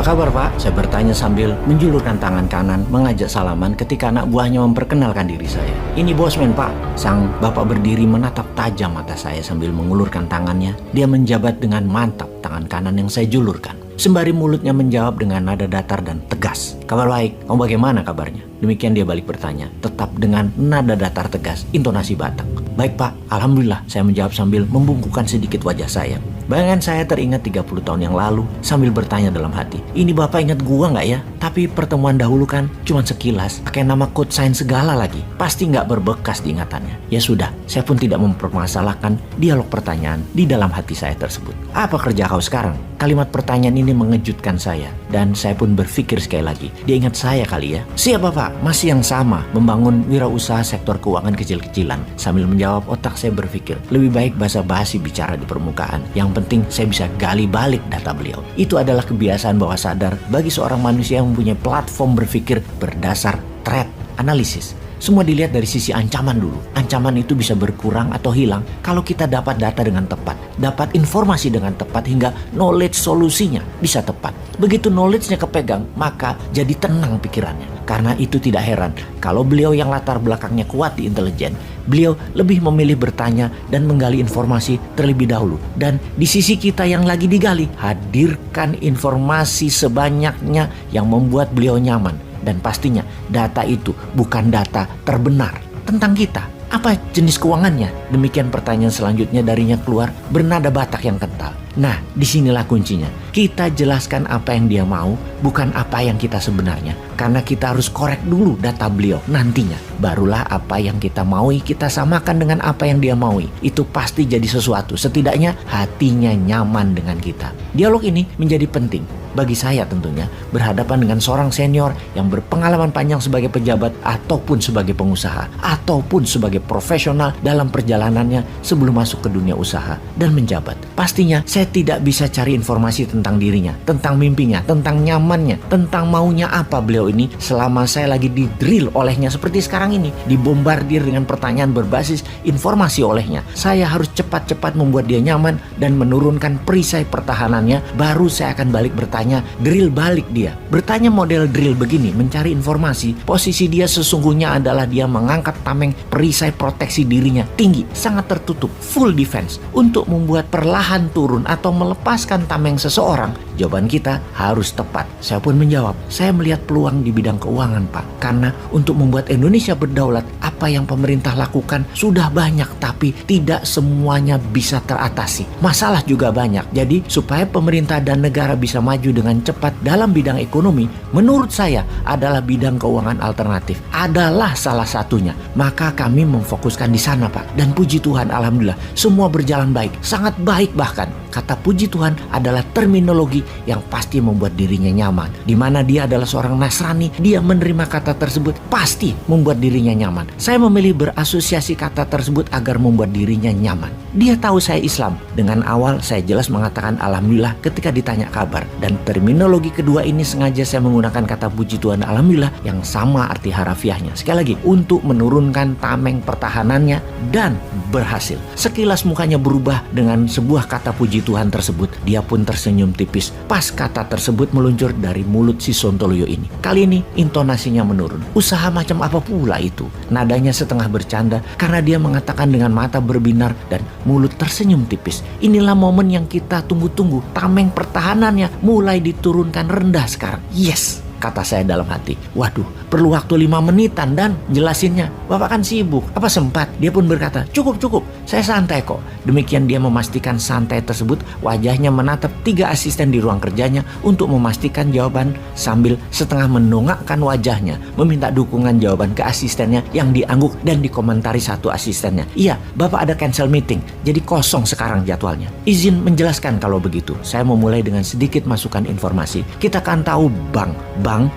Apa kabar Pak? Saya bertanya sambil menjulurkan tangan kanan mengajak salaman ketika anak buahnya memperkenalkan diri saya. Ini bosman Pak. Sang bapak berdiri menatap tajam mata saya sambil mengulurkan tangannya. Dia menjabat dengan mantap tangan kanan yang saya julurkan. Sembari mulutnya menjawab dengan nada datar dan tegas. Kabar baik, kamu bagaimana kabarnya? Demikian dia balik bertanya, tetap dengan nada datar tegas, intonasi Batak. Baik Pak, Alhamdulillah, saya menjawab sambil membungkukkan sedikit wajah saya. Bayangan saya teringat 30 tahun yang lalu sambil bertanya dalam hati, ini Bapak ingat gua nggak ya? Tapi pertemuan dahulu kan cuma sekilas, pakai nama code sign segala lagi. Pasti nggak berbekas di ingatannya. Ya sudah, saya pun tidak mempermasalahkan dialog pertanyaan di dalam hati saya tersebut. Apa kerja kau sekarang? Kalimat pertanyaan ini mengejutkan saya dan saya pun berpikir sekali lagi, dia ingat saya kali ya. Siapa Pak? Masih yang sama, membangun wirausaha sektor keuangan kecil-kecilan. Sambil menjawab, otak saya berpikir, lebih baik basa-basi bicara di permukaan. Yang penting saya bisa gali balik data beliau. Itu adalah kebiasaan bawah sadar bagi seorang manusia yang mempunyai platform berpikir berdasar threat analisis. Semua dilihat dari sisi ancaman dulu. Ancaman itu bisa berkurang atau hilang kalau kita dapat data dengan tepat, dapat informasi dengan tepat hingga knowledge solusinya bisa tepat. Begitu knowledge-nya kepegang, maka jadi tenang pikirannya. Karena itu tidak heran kalau beliau yang latar belakangnya kuat di intelijen, beliau lebih memilih bertanya dan menggali informasi terlebih dahulu. Dan di sisi kita yang lagi digali, hadirkan informasi sebanyaknya yang membuat beliau nyaman. Dan pastinya data itu bukan data terbenar tentang kita. Apa jenis keuangannya? Demikian pertanyaan selanjutnya darinya keluar bernada Batak yang kental. Nah, disinilah kuncinya. Kita jelaskan apa yang dia mau, bukan apa yang kita sebenarnya. Karena kita harus korek dulu data beliau nantinya. Barulah apa yang kita maui, kita samakan dengan apa yang dia maui. Itu pasti jadi sesuatu. Setidaknya hatinya nyaman dengan kita. Dialog ini menjadi penting bagi saya tentunya berhadapan dengan seorang senior yang berpengalaman panjang sebagai pejabat ataupun sebagai pengusaha ataupun sebagai profesional dalam perjalanannya sebelum masuk ke dunia usaha dan menjabat. Pastinya saya tidak bisa cari informasi tentang dirinya, tentang mimpinya, tentang nyamannya, tentang maunya apa beliau ini selama saya lagi di-drill olehnya seperti sekarang ini, dibombardir dengan pertanyaan berbasis informasi olehnya. Saya harus cepat-cepat membuat dia nyaman dan menurunkan perisai pertahanannya, baru saya akan balik bertanya, drill balik dia. Bertanya model drill begini, mencari informasi, posisi dia sesungguhnya adalah dia mengangkat tameng perisai proteksi dirinya tinggi, sangat tertutup, full defense. Untuk membuat perlahan turun atau melepaskan tameng seseorang, jawaban kita harus tepat. Saya pun menjawab, saya melihat peluang di bidang keuangan Pak. Karena untuk membuat Indonesia berdaulat, apa yang pemerintah lakukan sudah banyak, tapi tidak semuanya bisa teratasi. Masalah juga banyak. Jadi supaya pemerintah dan negara bisa maju dengan cepat dalam bidang ekonomi, menurut saya adalah bidang keuangan alternatif. Adalah salah satunya. Maka kami memfokuskan di sana Pak. Dan puji Tuhan, alhamdulillah, semua berjalan baik. Sangat baik bahkan. Kata puji Tuhan adalah terminologi yang pasti membuat dirinya nyaman. Di mana dia adalah seorang Nasrani, dia menerima kata tersebut pasti membuat dirinya nyaman. Saya memilih berasosiasi kata tersebut agar membuat dirinya nyaman. Dia tahu saya Islam. Dengan awal saya jelas mengatakan alhamdulillah ketika ditanya kabar. Dan terminologi kedua ini sengaja saya menggunakan kata puji Tuhan alhamdulillah yang sama arti harafiahnya. Sekali lagi, untuk menurunkan tameng pertahanannya dan berhasil. Sekilas mukanya berubah dengan sebuah kata puji Tuhan tersebut. Dia pun tersenyum tipis pas kata tersebut meluncur dari mulut si Sontoloyo ini. Kali ini intonasinya menurun. Usaha macam apa pula itu? Nadanya setengah bercanda karena dia mengatakan dengan mata berbinar dan mulut tersenyum tipis. Inilah momen yang kita tunggu-tunggu. Tameng pertahanannya mulai diturunkan rendah sekarang. Yes! Kata saya dalam hati. Waduh, perlu waktu 5 menitan dan jelasinnya. Bapak kan sibuk, apa sempat? Dia pun berkata, cukup, saya santai kok. Demikian dia memastikan santai tersebut, wajahnya menatap 3 asisten di ruang kerjanya untuk memastikan jawaban sambil setengah mendongakkan wajahnya, meminta dukungan jawaban ke asistennya yang diangguk dan dikomentari satu asistennya. Iya, Bapak ada cancel meeting, jadi kosong sekarang jadwalnya. Izin menjelaskan kalau begitu. Saya memulai dengan sedikit masukan informasi. Kita kan tahu bank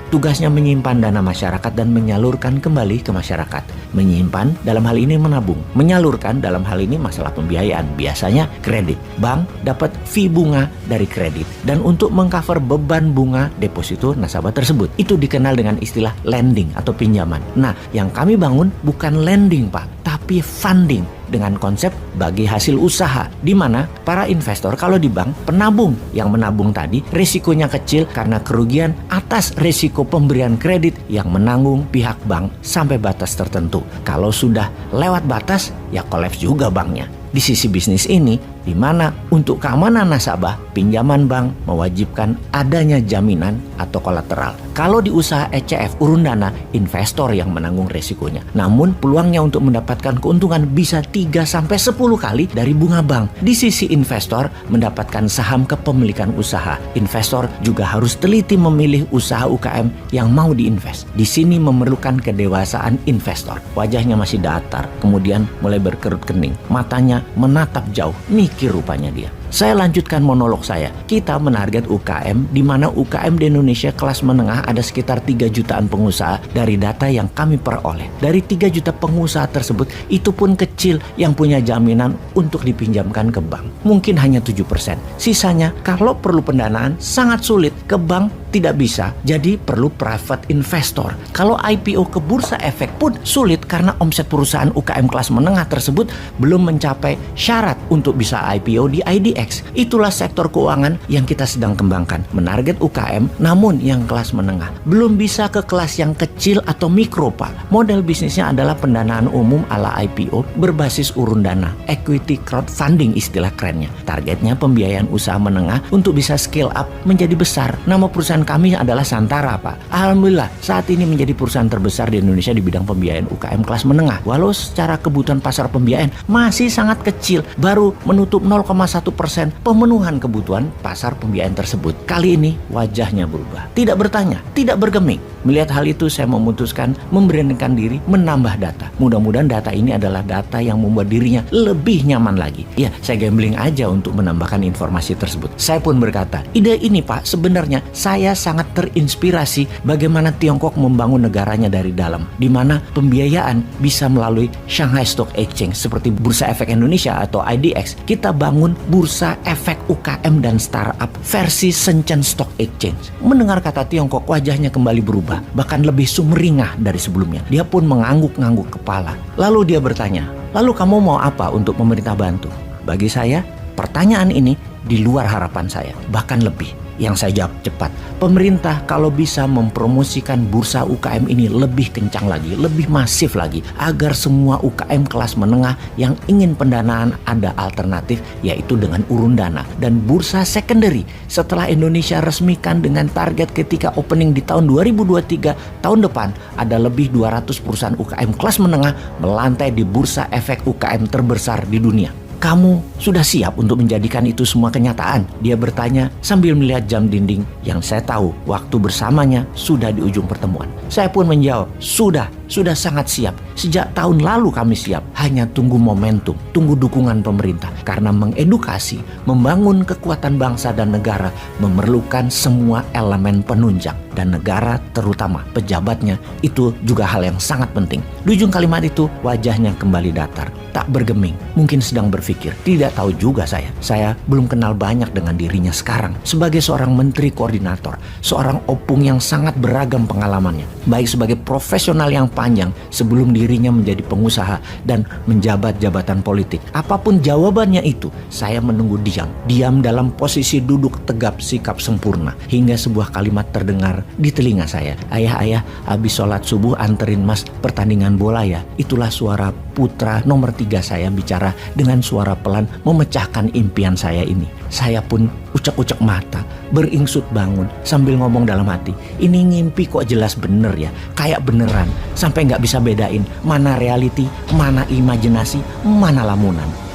tugasnya menyimpan dana masyarakat dan menyalurkan kembali ke masyarakat. Menyimpan dalam hal ini menabung. Menyalurkan dalam hal ini masalah pembiayaan. Biasanya kredit. Bank dapat fee bunga dari kredit. Dan untuk mengcover beban bunga deposito nasabah tersebut. Itu dikenal dengan istilah lending atau pinjaman. Nah, yang kami bangun bukan lending Pak, tapi funding. dengan konsep bagi hasil usaha, di mana para investor kalau di bank, penabung yang menabung tadi risikonya kecil karena kerugian atas risiko pemberian kredit yang menanggung pihak bank sampai batas tertentu. Kalau sudah lewat batas, ya kolaps juga banknya. Di sisi bisnis ini, di mana untuk keamanan nasabah, pinjaman bank mewajibkan adanya jaminan atau kolateral. Kalau di usaha ECF urun dana, investor yang menanggung resikonya. Namun peluangnya untuk mendapatkan keuntungan bisa 3-10 kali dari bunga bank. Di sisi investor mendapatkan saham kepemilikan usaha. Investor juga harus teliti memilih usaha UKM yang mau diinvest. Di sini memerlukan kedewasaan investor. Wajahnya masih datar, kemudian mulai berkerut kening. Matanya menatap jauh, mikir rupanya dia. Saya lanjutkan monolog saya. Kita menarget UKM, di mana UKM di Indonesia kelas menengah ada sekitar 3 jutaan pengusaha dari data yang kami peroleh. Dari 3 juta pengusaha tersebut, itu pun kecil yang punya jaminan untuk dipinjamkan ke bank. Mungkin hanya 7%. Sisanya, kalau perlu pendanaan, sangat sulit. Ke bank tidak bisa, jadi perlu private investor. Kalau IPO ke bursa efek pun sulit karena omset perusahaan UKM kelas menengah tersebut belum mencapai syarat untuk bisa IPO di IDX. Itulah sektor keuangan yang kita sedang kembangkan, menarget UKM namun yang kelas menengah. Belum bisa ke kelas yang kecil atau mikro, Pak. Model bisnisnya adalah pendanaan umum ala IPO berbasis urun dana, equity crowdfunding istilah kerennya. Targetnya pembiayaan usaha menengah untuk bisa scale up menjadi besar. Nama perusahaan kami adalah Santara, Pak. Alhamdulillah saat ini menjadi perusahaan terbesar di Indonesia di bidang pembiayaan UKM kelas menengah. Walau secara kebutuhan pasar pembiayaan masih sangat kecil, baru menutup 0,1% pemenuhan kebutuhan pasar pembiayaan tersebut. Kali ini wajahnya berubah. Tidak bertanya, tidak bergeming. Melihat hal itu saya memutuskan memberanikan diri menambah data. Mudah-mudahan data ini adalah data yang membuat dirinya lebih nyaman lagi. Ya, saya gambling aja untuk menambahkan informasi tersebut. Saya pun berkata, ide ini Pak, sebenarnya saya sangat terinspirasi bagaimana Tiongkok membangun negaranya dari dalam, di mana pembiayaan bisa melalui Shanghai Stock Exchange seperti Bursa Efek Indonesia atau IDX. Kita bangun Bursa Efek UKM dan Startup versi Shenzhen Stock Exchange. Mendengar kata Tiongkok, wajahnya kembali berubah, bahkan lebih sumringah dari sebelumnya. Dia pun mengangguk-ngangguk kepala. Lalu dia bertanya, lalu kamu mau apa untuk pemerintah bantu? Bagi saya, pertanyaan ini di luar harapan saya, bahkan lebih. Yang saya jawab cepat, pemerintah kalau bisa mempromosikan bursa UKM ini lebih kencang lagi, lebih masif lagi, agar semua UKM kelas menengah yang ingin pendanaan ada alternatif, yaitu dengan urun dana dan bursa secondary. Setelah Indonesia resmikan dengan target ketika opening di tahun 2023 tahun depan, ada lebih 200 perusahaan UKM kelas menengah melantai di bursa efek UKM terbesar di dunia. Kamu sudah siap untuk menjadikan itu semua kenyataan? Dia bertanya sambil melihat jam dinding yang saya tahu waktu bersamanya sudah di ujung pertemuan. Saya pun menjawab, sudah sangat siap. Sejak tahun lalu kami siap. Hanya tunggu momentum, tunggu dukungan pemerintah. Karena mengedukasi, membangun kekuatan bangsa dan negara memerlukan semua elemen penunjang. Dan negara terutama pejabatnya itu juga hal yang sangat penting. Di ujung kalimat itu wajahnya kembali datar, tak bergeming, mungkin sedang berpikir. Tidak tahu juga saya belum kenal banyak dengan dirinya sekarang. Sebagai seorang menteri koordinator, seorang opung yang sangat beragam pengalamannya, baik sebagai profesional yang panjang sebelum dirinya menjadi pengusaha dan menjabat jabatan politik. Apapun jawabannya itu, saya menunggu diam dalam posisi duduk tegap sikap sempurna, hingga sebuah kalimat terdengar di telinga saya. Ayah, habis sholat subuh anterin mas pertandingan bola ya. Itulah suara putra nomor 3 saya bicara dengan suara pelan memecahkan impian saya ini. Saya pun ucek-ucek mata, beringsut bangun sambil ngomong dalam hati, ini ngimpi kok jelas bener ya, kayak beneran, sampai nggak bisa bedain mana reality, mana imajinasi, mana lamunan.